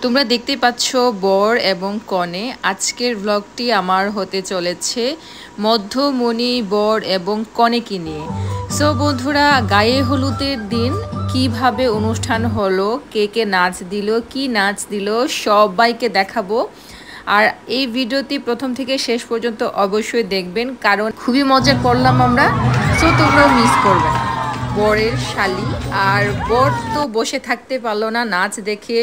তোমরা দেখতেই পাচ্ছ বর এবং কনে। আজকের ব্লগটি আমার হতে চলেছে মধ্যমণি বর এবং কনেকে নিয়ে। সো বন্ধুরা, গায়ে হলুদের দিন কিভাবে অনুষ্ঠান হলো, কে কে নাচ দিল, কি নাচ দিল, সবাইকে দেখাবো। আর এই ভিডিওটি প্রথম থেকে শেষ পর্যন্ত অবশ্যই দেখবেন, কারণ খুবই মজা করলাম আমরা। সো তোমরাও মিস করবে না। বরের শালি আর বর তো বসে থাকতে পারলো না নাচ দেখে।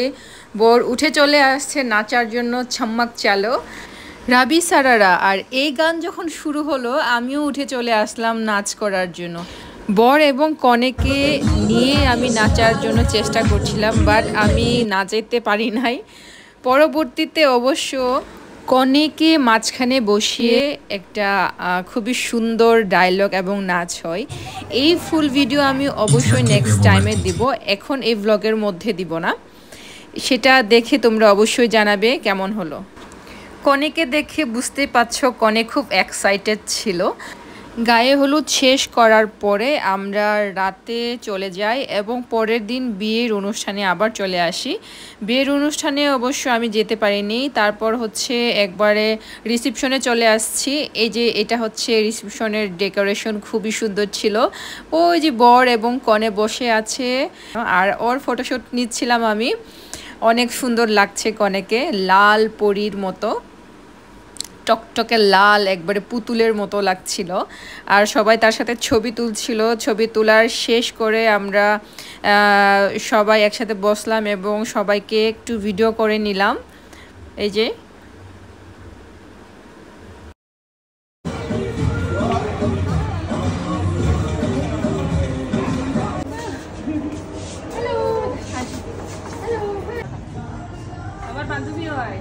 বর উঠে চলে আসছে নাচার জন্য, ছম্মাক চালো রাবি সারারা। আর এই গান যখন শুরু হলো আমিও উঠে চলে আসলাম নাচ করার জন্য। বর এবং কনেকে নিয়ে আমি নাচার জন্য চেষ্টা করছিলাম, বাট আমি নাচাইতে পারি নাই। পরবর্তীতে অবশ্য কনেকে মাঝখানে বসিয়ে একটা খুবই সুন্দর ডায়লগ এবং নাচ হয়। এই ফুল ভিডিও আমি অবশ্যই নেক্সট টাইমে দিব, এখন এই ব্লগের মধ্যে দিব না। সেটা দেখে তোমরা অবশ্যই জানাবে কেমন হলো। কনেকে দেখে বুঝতে পারছো কনে খুব এক্সাইটেড ছিল। গায়ে হলুদ শেষ করার পরে আমরা রাতে চলে যাই এবং পরের দিন বিয়ের অনুষ্ঠানে আবার চলে আসি। বিয়ের অনুষ্ঠানে অবশ্য আমি যেতে পারিনি। তারপর হচ্ছে একবারে রিসেপশনে চলে আসছি। এই যে এটা হচ্ছে রিসেপশনের ডেকোরেশন, খুবই সুন্দর ছিল। ওই যে বর এবং কনে বসে আছে আর ওর ফটোশ্যুট নিচ্ছিলাম আমি। অনেক সুন্দর লাগছে কনেকে, লাল পরীর মতো, টকটকে লাল, একবারে পুতুলের মতো লাগছিল। আর সবাই তার সাথে ছবি তুলছিল। ছবি তোলার শেষ করে আমরা সবাই একসাথে বসলাম এবং সবাইকে একটু ভিডিও করে নিলাম। এই যে আমার বান্ধবী হয়।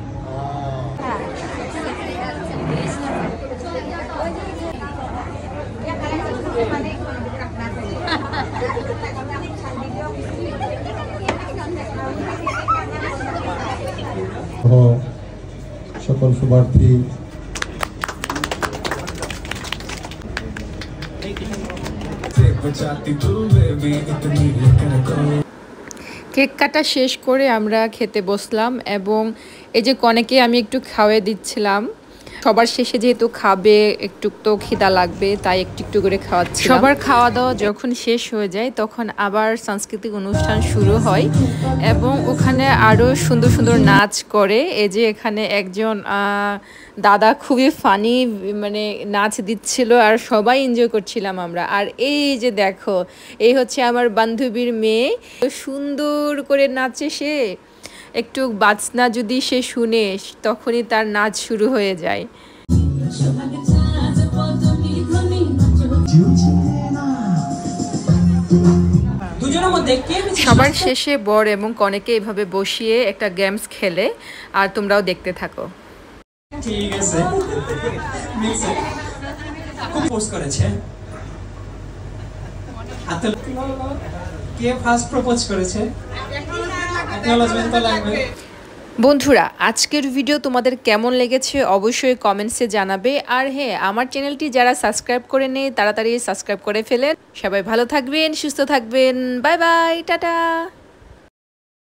সকল শুভার্থী কেক কাটা শেষ করে আমরা খেতে বসলাম এবং এই যে কনেকে আমি একটু খাওয়াই দিচ্ছিলাম। সবার শেষে যেহেতু খাবে, একটু তো খিদা লাগবে, তাই একটু একটু করে খাওয়াচ্ছি। সবার খাওয়া দাওয়া যখন শেষ হয়ে যায় তখন আবার সাংস্কৃতিক অনুষ্ঠান শুরু হয় এবং ওখানে আরও সুন্দর সুন্দর নাচ করে। এই যে এখানে একজন দাদা খুবই ফানি মানে নাচ দিচ্ছিল আর সবাই এনজয় করছিলাম আমরা। আর এই যে দেখো, এই হচ্ছে আমার বান্ধবীর মেয়ে, সুন্দর করে নাচে সে। একটু বাজনা যদি সে শুনে তখনই তার নাচ শুরু হয়ে যায়। সবার শেষে বর এবং কনেকে এভাবে বসিয়ে একটা গেমস খেলে, আর তোমরাও দেখতে থাকো। ঠিক আছে, খুব পোস্ট করেছে। কে ফার্স্ট প্রপোজ করেছে? অ্যাকনলেজমেন্ট তো লাগবে। বন্ধুরা, আজকের ভিডিও তোমাদের কেমন লেগেছে অবশ্যই কমেন্টসে জানাবে। আর হ্যাঁ, আমার চ্যানেলটি যারা সাবস্ক্রাইব করে নেই তাড়াতাড়ি সাবস্ক্রাইব করে ফেলেন। সবাই ভালো থাকবেন, সুস্থ থাকবেন। Bye bye, tata.